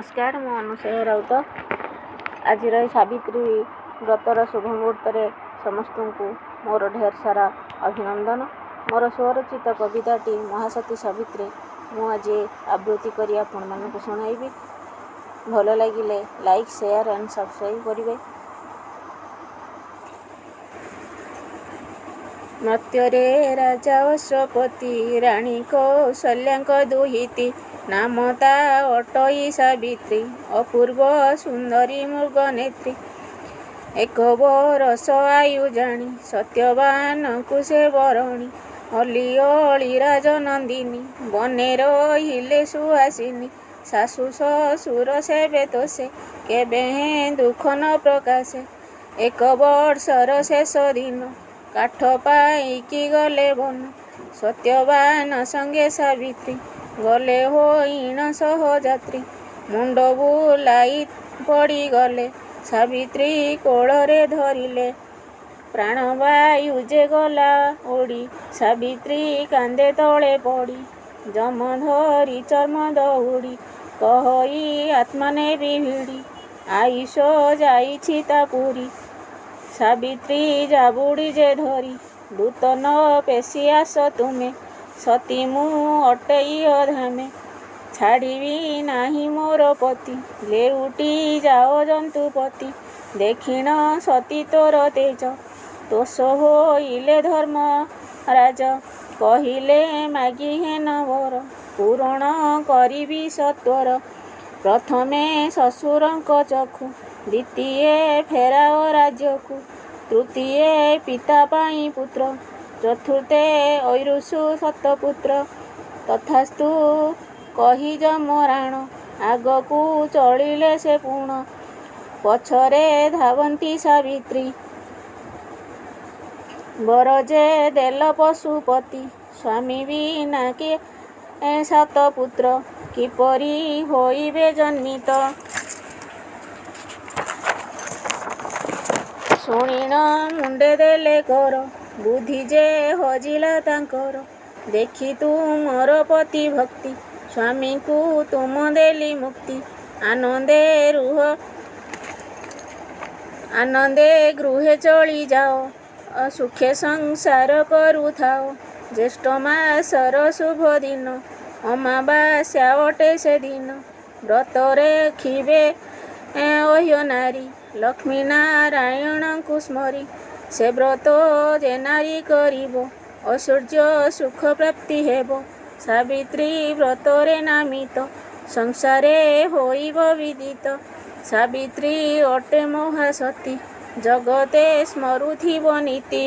नमस्कार मु अनुसया राउत आज सावित्री व्रतर शुभ मुहूर्त समस्त को मोर ढेर सारा अभिनंदन। मोर स्वरचित कविताटी महासती सावित्री मु आज आवृत्ति करी आपण मानक शुणाइबी। भल लगिले लाइक शेयर एंड सब्सक्राइब करेंगे। नृत्य राजा अश्वपति राणी कौशल्या दुहिती नामता अटई सावित्री अपूर्व सुंदरी मृग नेत्री। एक बरस आयु जानी सत्यवान को से बरणी अली अली राजनंदिनी बने रहिले सुहासिनी। सासु ससुर सेवे तोसे केबे दुख न प्रकाशे। एक वर्षर शेष दिन काठ पाइकी गले बन सत्यवान संगे सावित्री गले होइण सहयात्री। मुंड बुलाई पड़ी गले सावित्री कोଳରେ धरिले प्राणवायु जे गला ओडी सावित्री कांदे तले पड़ी। जम धरी चर्म दौड़ी कही आत्मा ने बिभिड़ी आयुष जाइछि ता पुरी सावित्री जाबुड़ी जे धरी। दूत न पेशी आस तुमे सती मु अटई अधामे छाड़ीबी नाही मोर पति लेउटी जाओ जंतुपति। देखिण सती तोर तेज तोष होइले धर्म राज कहिले मागी हेन वर पूरण करिबी सत्वर। प्रथमे ससुरंक चखु द्वितीय फेराओ राज्यकु तृतीय पिता पाई पुत्र चतुर्थे ऐरुषु सतपुत्र। तथास्तु कही जमराण आगकू चलिले से पुण पछरे धावंती सावित्री। बरजे देल पशुपति स्वामी बिना के सतपुत्र किपरि होइबे जन्मित। शुणिण मुंडे देले कर बुद्धि जे हजिला तांकर। देखी तू मोर पति भक्ति स्वामी को तुम देली मुक्ति। आनंदे गृहे चली जाओ सुखे संसार करू थाओ। ज्येष्ठ मासर शुभ दिन अमावास्या अटे से दिन व्रतरे खिबे ओह्य नारी लक्ष्मी नारायण को स्मरी। से व्रत जे नारी करिबो ऐश्वर्य सुख प्राप्ति हेबो। सावित्री व्रतरे नामित संसारे होइब विदित। सावित्री अटे महासती जगते स्मरुथिब नीति।